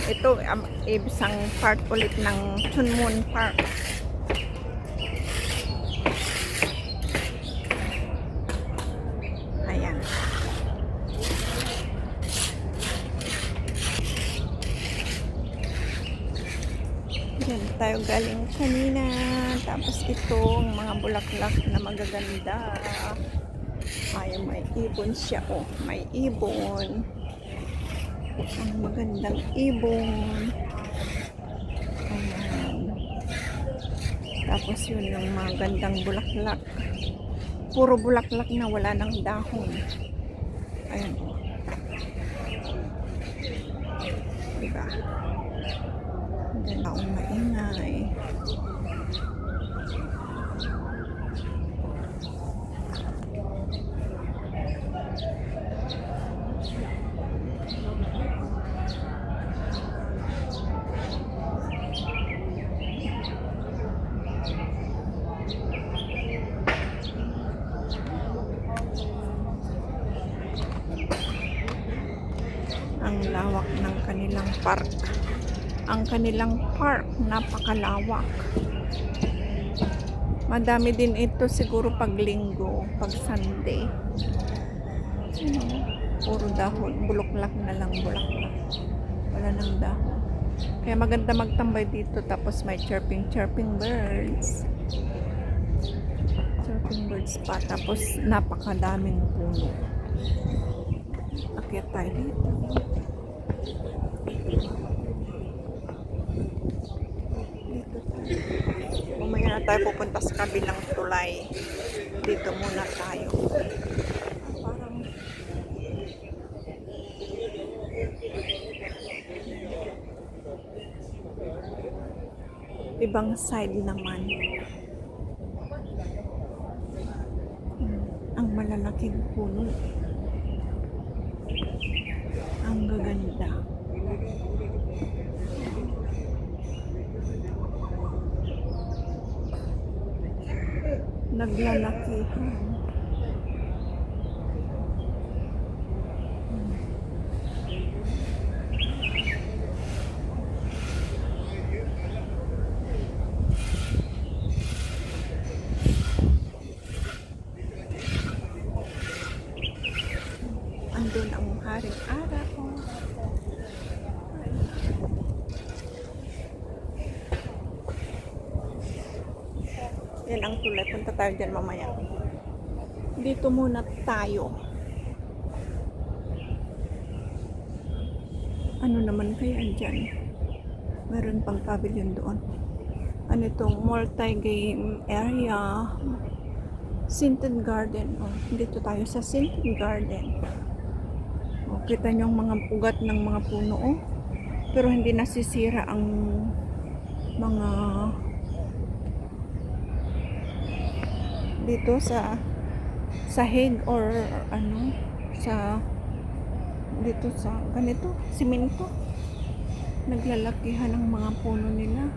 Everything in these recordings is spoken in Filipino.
Ito, isang part ulit ng Chunmun Park. Ayan. Diyan tayo galing kanina. Tapos ito, ang mga bulaklak na magaganda. Ay, may ibon siya. Oh, may ibon. Ang magandang ibon. Ayan. Tapos yun, yung mga gandang bulaklak. Puro bulaklak na wala ng dahon. Ayan. Diba? Diyan taong maingay. Ang lawak ng kanilang park. Ang kanilang park, napakalawak. Madami din ito siguro pag linggo, pag Sunday. Puro dahon, bulaklak na lang, bulaklak. Wala nang dahon. Kaya maganda magtambay dito, tapos may chirping birds. Chirping birds pa, tapos napakadaming puno. Akyat tayo dito. Umaya na tayo pupunta sa kabilang tulay. Dito muna tayo. Parang ibang side naman. Ang malalaking puno. Ang gaganda. Naglalakihan. Andun ang haring ara ko. Yan ang tulay. Punta tayo dyan mamaya. Dito muna tayo. Ano naman kaya dyan? Meron pang pavilion doon. Ano itong multi-game area. Scented Garden. Oh, dito tayo sa Scented Garden. Oh, kita nyo ang mga ugat ng mga puno. Oh. Pero hindi nasisira ang mga dito sa sahig or ano sa dito sa ganito simento. Naglalakihan ang mga puno nila,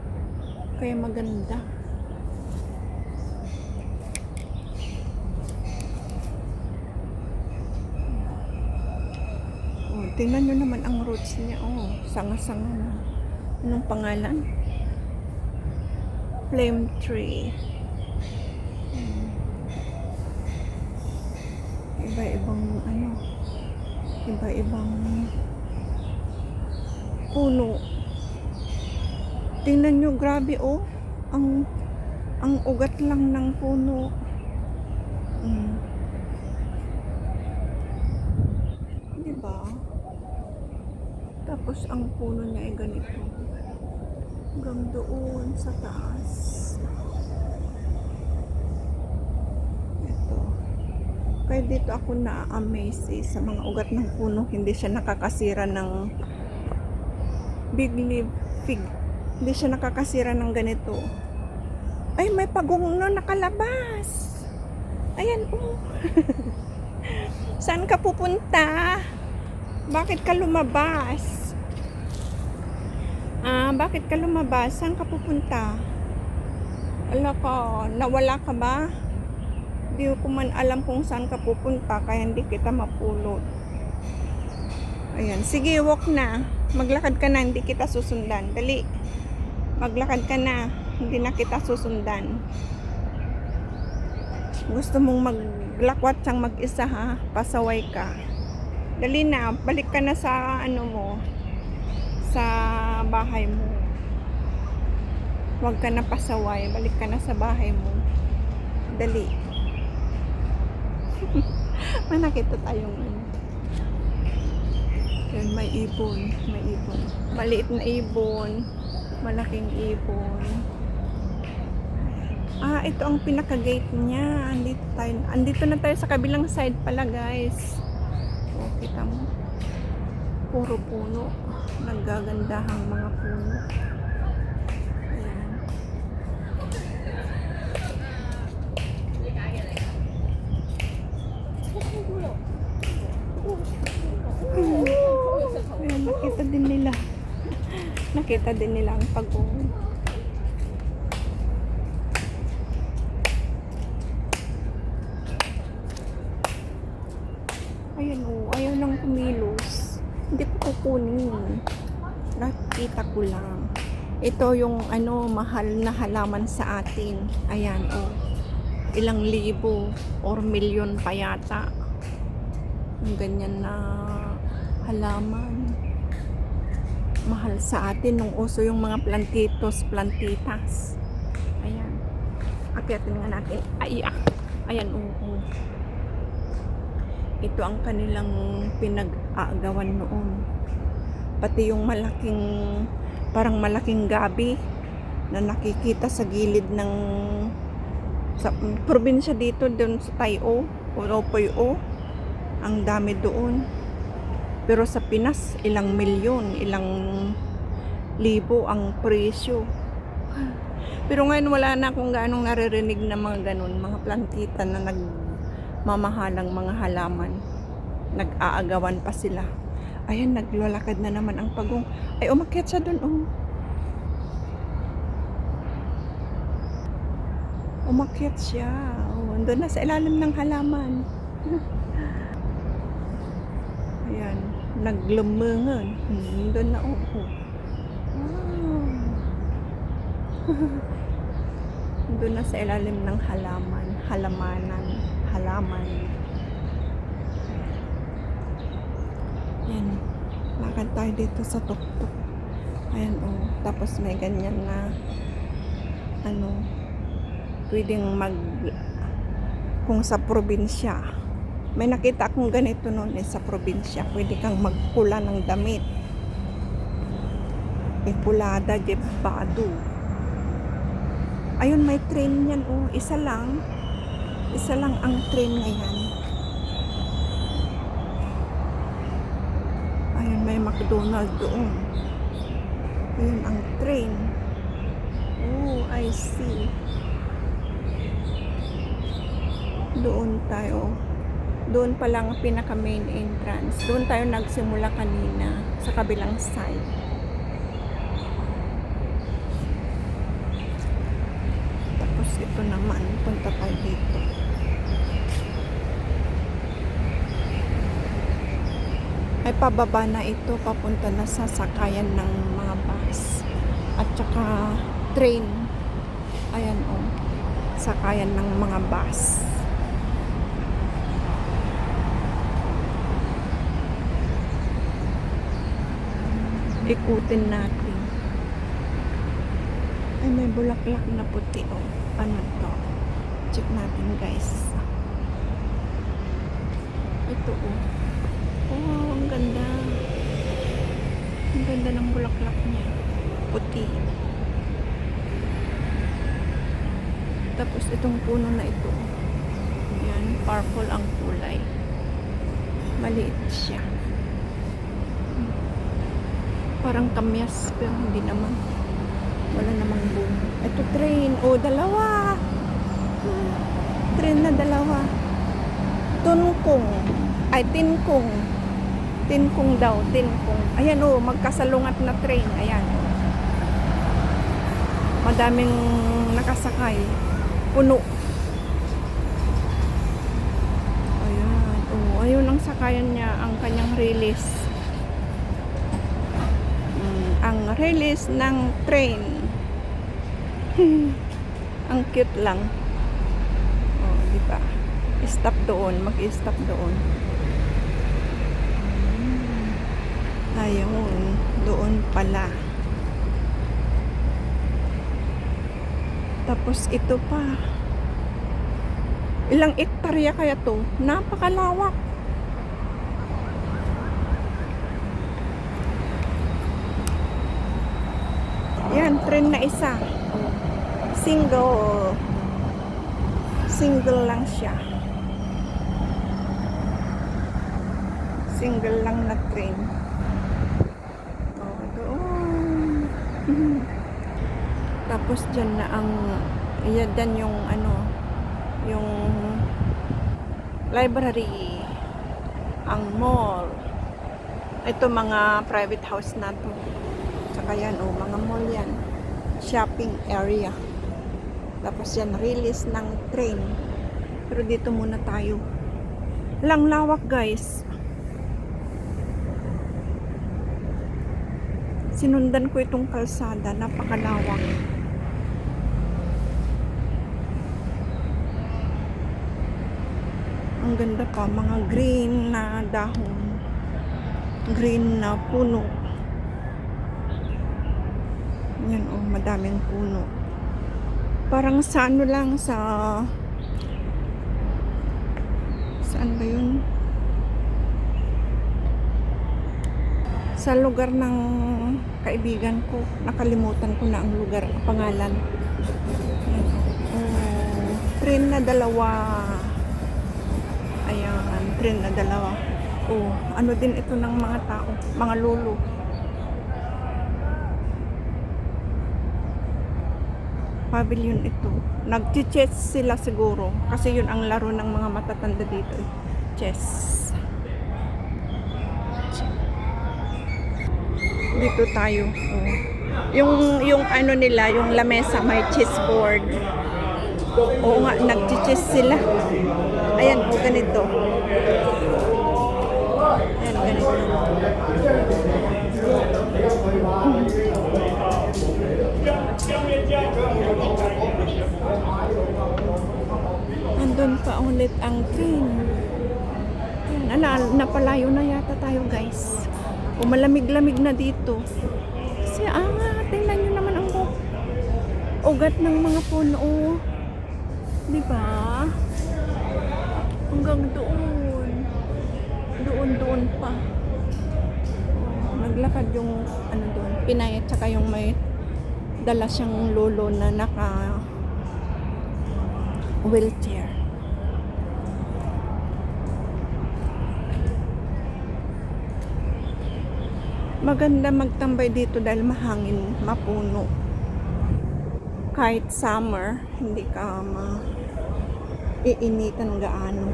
kaya maganda. Oh, tingnan nyo naman ang roots niya. Oh, sanga-sanga na. Anong pangalan? Flame tree. Iba-ibang ano, iba-ibang puno. Tingnan nyo, grabe oh. Ang ugat lang ng puno. Diba? Tapos ang puno niya ay ganito. Hanggang doon sa taas. Kaya dito ako na-amaze sa mga ugat ng puno. Hindi siya nakakasira ng big leaf fig. Hindi siya nakakasira ng ganito. Ay, may pagong na nakalabas. Ayan oh. Saan ka pupunta? Bakit ka lumabas? Bakit ka lumabas? Saan ka pupunta? Ala ka, nawala ka ba? Di ko man alam kung saan ka pupunta, kaya hindi kita mapulot. Ayan, sige, walk na. Maglakad ka na, hindi kita susundan. Dali. Maglakad ka na, hindi na kita susundan. Gusto mong maglakwat siyang mag-isa ha? Pasaway ka. Dali na, balik ka na sa ano mo, sa bahay mo. Huwag ka na pasaway, balik ka na sa bahay mo. Dali. May nakita tayong ano. Yan, may ibon, may ibon. Maliit na ibon, malaking ibon. Ah, ito ang pinaka-gate niya. Andito na tayo sa kabilang side pala, guys. O, kita mo. Puro puno. Naggagandahang mga puno. Ayan. Ayan, nakita din nila. Nakita din nila ang pagong. Ayan o, ayaw lang kumilos. Hindi ko kukunin. Nakita ko lang. Ito yung ano, mahal na halaman sa atin. Ayan o. Ilang libo or milyon pa yata. Yung ganyan na halaman. Mahal sa atin nung uso yung mga plantitos, plantitas. Ayan. Akyatin nga natin. Ay, ayan o. Ito ang kanilang pinag-aagawan noon. Pati yung malaking, parang malaking gabi na nakikita sa gilid ng sa probinsya dito doon sa Tayo o Lopoyo. Ang dami doon. Pero sa Pinas, ilang milyon, ilang libo ang presyo. Pero ngayon wala na akong ganong naririnig na mga ganun, mga plantita na nagmamahalang mga halaman. Nag-aagawan pa sila. Ayan, naglalakad na naman ang pagong. Ay, umakyat siya doon, oh. Umakyat siya. Oh, doon na sa ilalim ng halaman. Ayan, naglumungan. Doon na, oh. Wow. Doon na sa ilalim ng halaman. Halaman. Ayan, lakad tayo dito sa tuktok. Ayan, oh. Tapos may ganyan na ano, pwedeng kung sa probinsya may nakita akong ganito noon sa probinsya, pwede kang magpula ng damit, ipulada gebado. Ayun, may train yan, oh. Isa lang ang train ngayon. Ayun, may McDonald's doon. Ayun ang train. Oh, I see. Doon tayo. Doon pa lang pinaka main entrance. Doon tayo nagsimula kanina sa kabilang side. Tapos ito naman, punta tayo dito. Ay, pababa na ito, papunta na sa sakayan ng mga bus at saka train. Ayan, oh, sakayan ng mga bus. Ikutin natin. Ay, may bulaklak na puti, oh. Ano to? Check natin, guys. Ito, oh. Oh, ang ganda. Ang ganda ng bulaklak niya. Puti. Tapos itong puno na ito. Yan, purple ang kulay. Maliit siya. Parang kamyas, pero hindi naman. Wala namang bunga. Ito train. Oh, dalawa. Train na dalawa. Tunkong. Ay, tinkong. Tinkong daw. Tinkong. Ayan, oh, magkasalungat na train. Ayan. Madaming nakasakay. Puno. Ayan. Oh, ayun ang sakayan niya. Ang kanyang release. ang release ng train. Ang cute lang. Oh, di ba? Stop doon, mag-stop doon. Ayun, doon pala. Tapos ito pa. Ilang ektarya kaya to? Napakalawak. Yan, train na isa. Single. Single lang siya. Single lang na train. Oh, doon. Tapos dyan na ang yan yung ano, yung library, ang mall. Ito mga private house na to. Saka yan, oh, mga mall yan. Shopping area. Tapos yan, release ng train. Pero dito muna tayo. Lang lawak, guys. Sinundan ko itong kalsada. Napakalawak. Ang ganda pa. Mga green na dahon. Green na puno. Yan, oh, madaming puno. Parang sa ano lang, saan ba yun? Sa lugar ng kaibigan ko. Nakalimutan ko na ang lugar, pangalan. Yan, oh, train na dalawa. Ayan, train na dalawa. Oh, ano din ito ng mga tao, mga lolo. Pavilion ito. Nag-chess sila siguro. Kasi yun ang laro ng mga matatanda dito. Chess. Dito tayo. Oh. Yung ano nila, yung lamesa, may chessboard. Oo nga, nag-chess sila. Ayan, oh, ganito. Ayan, ganito. Andun pa ulit ang train. Napalayo na yata tayo, guys. O malamig-lamig na dito. Kasi tingnan nyo naman ang ugat ng mga puno. Diba? Hanggang doon. Doon pa. Naglakad yung ano doon. Pinay at saka yung may dala siyang lolo na naka wheelchair. Maganda magtambay dito dahil mahangin, mapuno. Kahit summer, hindi ka iinitan gaano.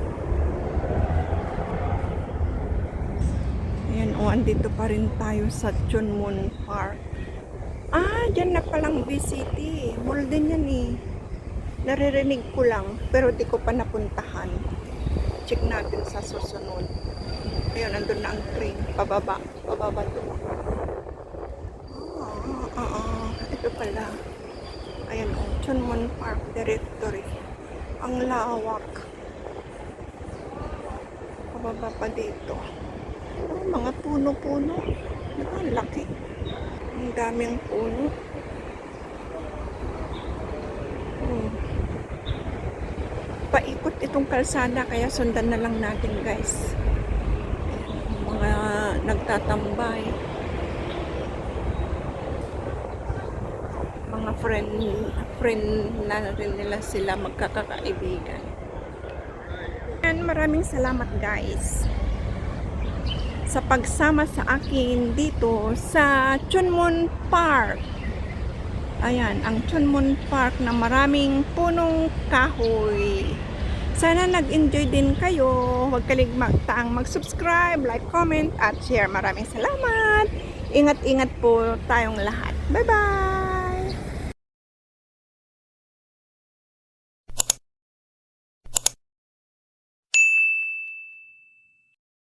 Ayan, andito pa rin tayo sa Chunmun Park. Dyan na palang VCT. Mall din yan eh. Naririnig ko lang, pero di ko pa napuntahan. Check natin sa susunod. Ayun, nandun na ang train. Pababa to. Ito pala. Ayan, Chunmun Park Directory. Ang lawak. Pababa pa dito. Mga puno-puno. Ang laki. Ang daming puno. Paikot itong kalsada, kaya sundan na lang natin, guys. Mga nagtatambay. Mga friend na rin nila sila, magkakaibigan. And maraming salamat, guys, sa pagsama sa akin dito sa Chunmun Park. Ayan, ang Chunmun Park na maraming punong kahoy. Sana nag-enjoy din kayo. Huwag kaligtaang mag-subscribe, like, comment, at share. Maraming salamat. Ingat-ingat po tayong lahat. Bye-bye!